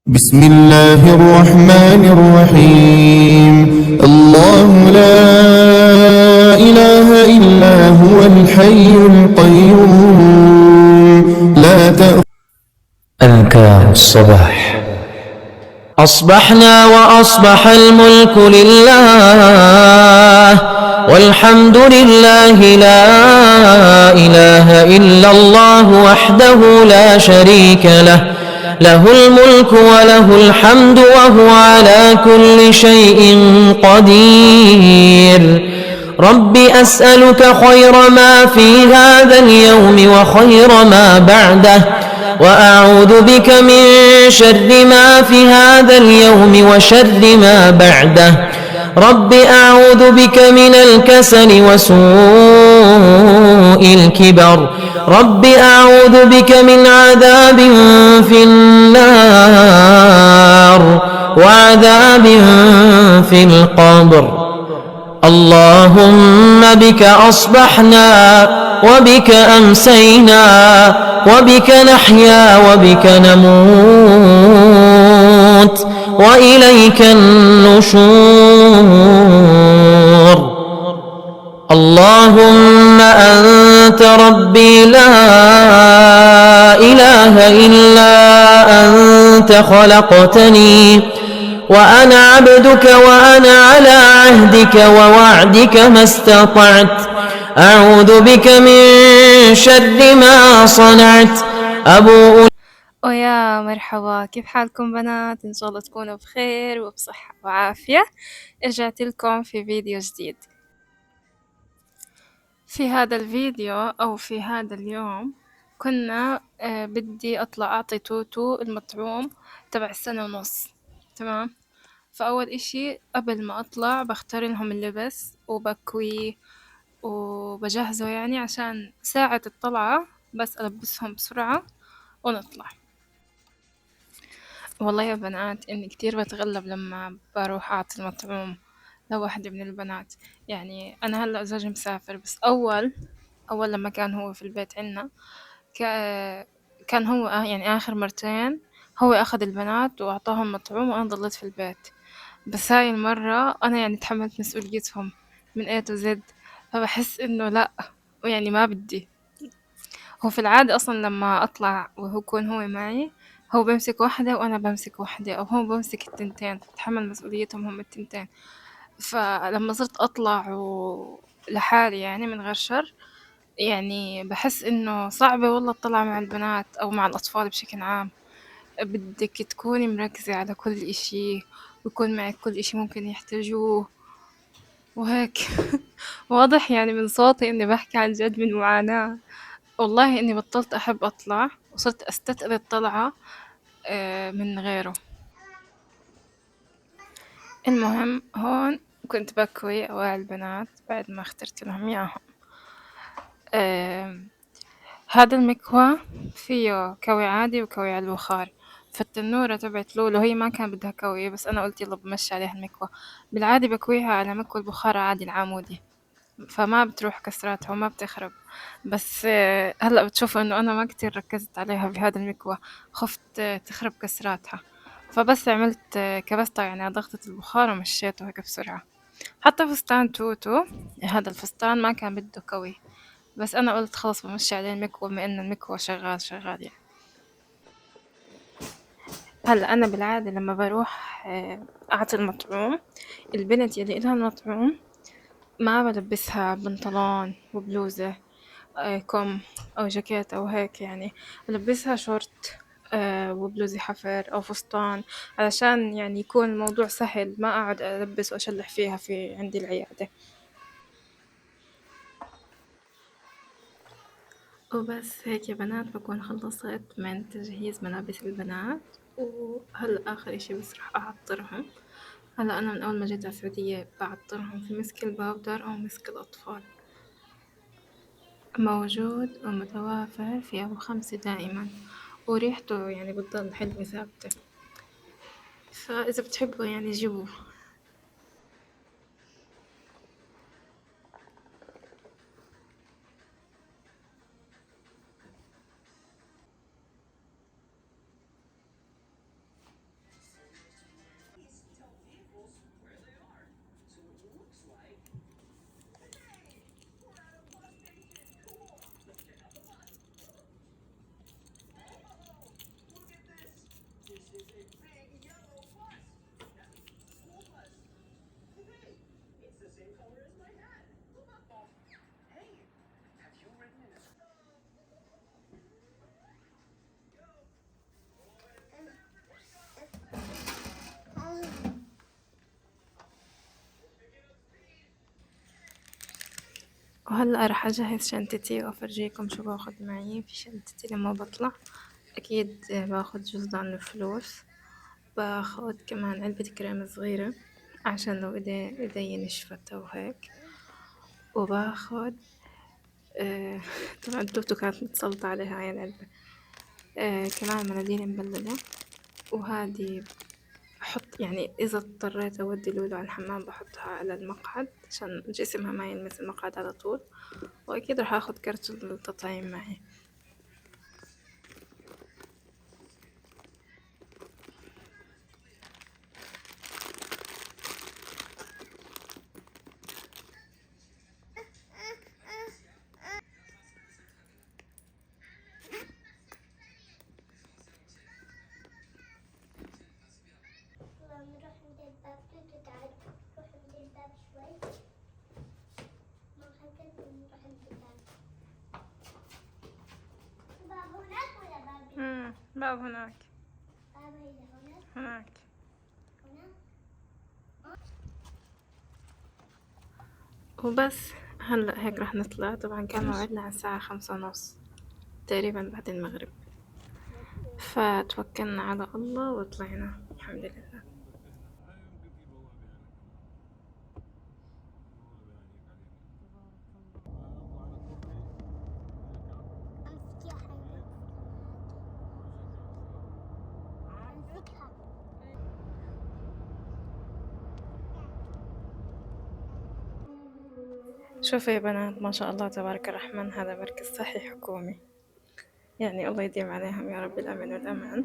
بسم الله الرحمن الرحيم. الله لا إله إلا هو الحي القيوم لا أذكار الصباح. أصبحنا وأصبح الملك لله والحمد لله، لا إله إلا الله وحده لا شريك له، له الملك وله الحمد وهو على كل شيء قدير. رب أسألك خير ما في هذا اليوم وخير ما بعده، وأعوذ بك من شر ما في هذا اليوم وشر ما بعده. رب أعوذ بك من الكسل وسوء الكبر. رب أعوذ بك من عذاب في النار وعذاب في القبر. اللهم بك أصبحنا وبك أمسينا وبك نحيا وبك نموت وإليك النشور. اللهم أنت ربي لا إله إلا أنت، خلقتني وأنا عبدك وأنا على عهدك ووعدك ما استطعت. أعوذ بك من شر ما صنعت. أبوء. ويا مرحبا، كيف حالكم بنات؟ إن شاء الله تكونوا بخير وبصحة وعافية. رجعت لكم في فيديو جديد. في هذا الفيديو أو في هذا اليوم كنا بدي أطلع أعطي توتو المطعوم تبع السنة ونص. تمام. فأول إشي قبل ما أطلع بختار لهم اللبس وبكويه وبجهزه، يعني عشان ساعة الطلعة بس ألبسهم بسرعة ونطلع. والله يا بنات إني كتير بتغلب لما بروح أعطي المطعوم لوحدة من البنات. يعني أنا هلأ زوجي مسافر، بس أول لما كان هو في البيت عنا كان هو يعني آخر مرتين هو أخذ البنات وأعطاهم مطعوم وأنا ضليت في البيت. بس هاي المرة أنا يعني تحملت مسؤوليتهم من A to Z، فبحس إنه لأ، ويعني ما بدي. هو في العادة أصلا لما أطلع ويكون هو معي، هو بمسك واحدة وأنا بمسك واحدة، أو هو بمسك التنتين، بتحمل مسؤوليتهم هم التنتين. فلما صرت أطلع لحالي يعني من غير شر، يعني بحس إنه صعبة والله الطلعة مع البنات أو مع الأطفال بشكل عام. بدك تكوني مركزة على كل إشي ويكون معك كل إشي ممكن يحتاجوه وهيك. واضح يعني من صوتي إني بحكي عن جد من معاناة. والله إني بطلت أحب أطلع وصرت أستثقل الطلعة من غيره. المهم هون كنت بكوي أوائل البنات بعد ما اخترت لهم إياهم. هذا المكوى فيه كوي عادي وكوي على البخار. فالتنورة تبعت لولو هي ما كان بدها كوي، بس أنا قلت يلا بمشي عليها المكوى. بالعادة بكويها على مكوى البخار عادي العامودي، فما بتروح كسراتها وما بتخرب. بس هلأ بتشوفوا إنه أنا ما كتير ركزت عليها بهذا المكوى، خفت تخرب كسراتها. فبس عملت كبستها يعني على ضغطة البخار ومشيته هيك بسرعة. حتى فستان توتو، هذا الفستان ما كان بده كوي، بس أنا قلت خلص بمشي عليه المكوى بما إن المكوى شغال يعني. هلا أنا بالعادة لما بروح أعطي المطعوم، البنت يلي إلها المطعوم ما بلبسها بنطلون وبلوزة كم أو جاكيت أو هيك، يعني بلبسها شورت وبلوزة حفر أو فستان، علشان يعني يكون الموضوع سهل، ما أقعد ألبس وأشلح فيها في عندي العيادة. وبس هيك يا بنات بكون خلصت من تجهيز ملابس البنات، وهلا آخر إشي بس راح أعطرهم. هلا أنا من أول ما جيت على السعودية بعطرهم في مسك الباودر أو مسك الأطفال، موجود ومتوافر في أبو خمسة دائما، وريحته يعني بتضل حلوة ثابتة، فإذا بتحبوا يعني جيبوه. وهلأ راح أجهز شنطتي وأفرجيكم شو باخد معي في شنطتي لما بطلع. أكيد باخد جزء من الفلوس، باخد كمان علبة كريم صغيرة عشان لو إيدي نشفت أو هيك، وباخد طبعا توتو كانت متسلطة عليها هاي العلبة. كمان مناديل مبللة، وهادي أحط يعني إذا اضطريت أودي لولو على الحمام بحطها على المقعد عشان جسمها ما يلمس المقعد على طول. وأكيد راح أخد كرت التطعيم معي. نروح عند الباب تعال نروح عند الباب شوي. ما خليت نروح عند الباب. باب هناك ولا باب؟ باب هناك. باب هناك. هناك. وبس هلا هيك رح نطلع. طبعا كان موعدنا على الساعة 5:30 تقريبا بعد المغرب، فتوكلنا على الله وطلعنا الحمد لله. امسكي حبيبتي. امسكها. شوفوا يا بنات، ما شاء الله تبارك الرحمن، هذا مركز صحي حكومي، يعني الله يديم عليهم يا رب الأمن والأمان.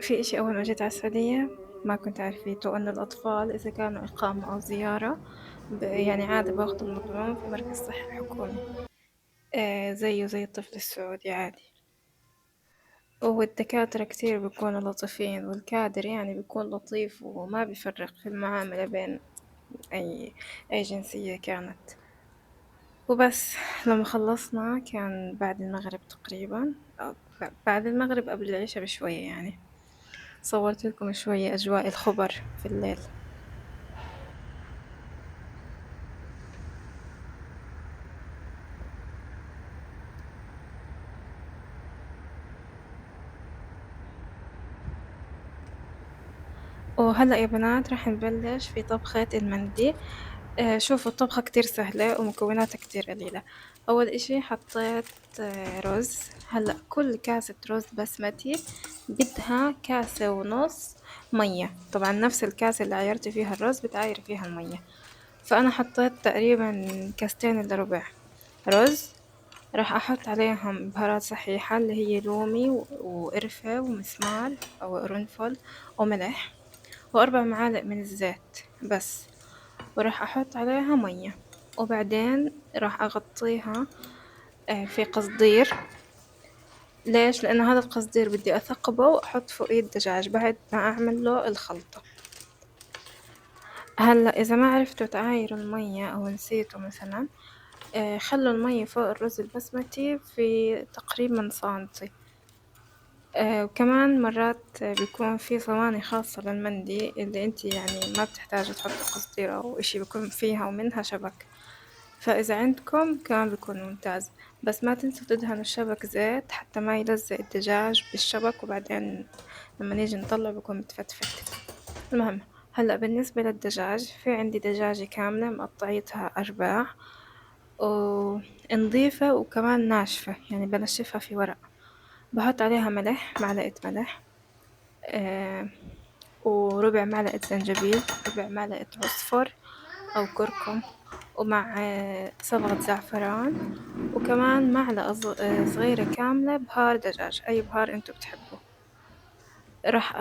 في إشي أول ما جيت على السعودية ما كنت عرفيته، أن الأطفال إذا كانوا إقامة أو زيارة يعني عادة باخدهم مطعوم في مركز صحي حكومي، زيه زي الطفل السعودي عادي. والدكاترة كتير بيكونوا لطيفين، والكادر يعني بيكون لطيف وما بيفرق في المعاملة بين أي جنسية كانت. وبس لما خلصنا كان بعد المغرب تقريبا، أو بعد المغرب قبل العشاء بشوية يعني. صورت لكم شوية أجواء الخبر في الليل. وهلأ يا بنات راح نبلش في طبخة المندي. شوفوا الطبخة كتير سهلة ومكوناتها كتير قليلة. أول إشي حطيت رز. هلأ كل كاسة رز بسمتي بدها 1.5 كاسة مية. طبعا نفس الكاسة اللي عيرتي فيها الرز بتعايري فيها المية. فأنا حطيت تقريبا 2 كاستين إلا ربع رز. راح أحط عليهم بهارات صحيحة اللي هي لومي وقرفة ومسمار أو قرنفل وملح، و4 معالق من الزيت بس. وراح أحط عليها مية، وبعدين راح أغطيها في قصدير. ليش؟ لأنه هذا القصدير بدي أثقبه وأحط فوقيه الدجاج بعد ما أعمل له الخلطة. هلا إذا ما عرفتوا تعايروا المية أو نسيتوا مثلا، خلوا المية فوق الرز البسمتي في تقريبا سنتي. وكمان مرات بيكون في صواني خاصة للمندي اللي انتي يعني ما بتحتاجوا تحطوا قصدير أو إشي، بيكون فيها ومنها شبك. فإذا عندكم كمان بيكون ممتاز، بس ما تنسوا تدهنوا الشبك زيت حتى ما يلزق الدجاج بالشبك، وبعدين لما نيجي نطلع بيكون متفتفت. المهم هلأ بالنسبة للدجاج، في عندي دجاجة كاملة مقطعيتها أرباع ونظيفة وكمان ناشفة، يعني بنشفها في ورق. بحط عليها ملح، معلقة ملح، وربع معلقة زنجبيل، ربع معلقة عصفر أو كركم، ومع صبغة زعفران، وكمان معلقة صغيرة كاملة بهار دجاج، أي بهار انتو بتحبوه. راح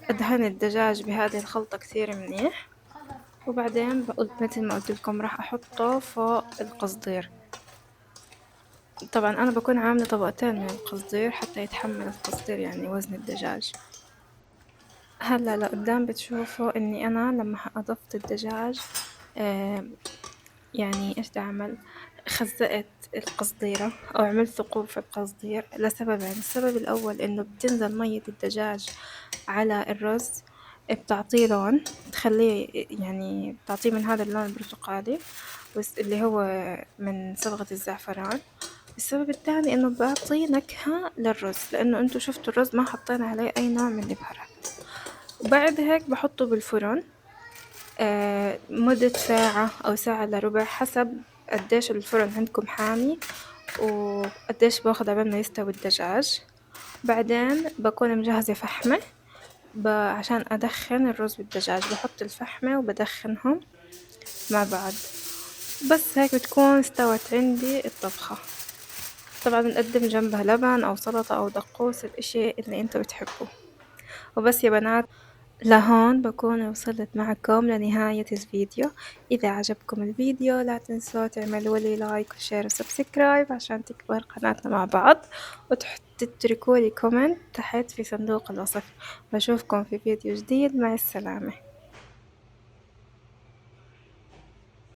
أدهن الدجاج بهذه الخلطة كثير منيح، وبعدين مثل ما قلت لكم راح أحطه فوق القصدير. طبعا أنا بكون عاملة طبقتين من القصدير حتى يتحمل القصدير يعني وزن الدجاج. هلا لقدام بتشوفوا إني أنا لما أضفت الدجاج يعني إيش بدي أعمل، خزقت القصديرة أو عملت ثقوب في القصدير لسببين. السبب الأول إنه بتنزل مية الدجاج على الرز، بتعطيه لون، تخليه يعني بتعطيه من هذا اللون البرتقالي. اللي هو من صبغة الزعفران. السبب الثاني إنه بعطي نكهة للرز، لأنه أنتوا شفتوا الرز ما حطينا عليه أي نوع من البهارات. وبعد هيك بحطه بالفرن مدة ساعة أو ساعة إلا ربع حسب قديش الفرن عندكم حامي وقديش باخد عبال ما يستوي الدجاج. بعدين بكون مجهزة فحمة عشان أدخن الرز بالدجاج، بحط الفحمة وبدخنهم مع بعض. بس هيك بتكون استوت عندي الطبخة. طبعا بنقدم جنبها لبن أو سلطة أو دقوس، الإشي اللي انتوا بتحبوه. وبس يا بنات، لهون بكون وصلت معكم لنهاية الفيديو. إذا عجبكم الفيديو لا تنسوا تعملوا لي لايك وشير وسبسكرايب عشان تكبر قناتنا مع بعض، وتتركوا لي كومنت تحت في صندوق الوصف. بشوفكم في فيديو جديد، مع السلامة.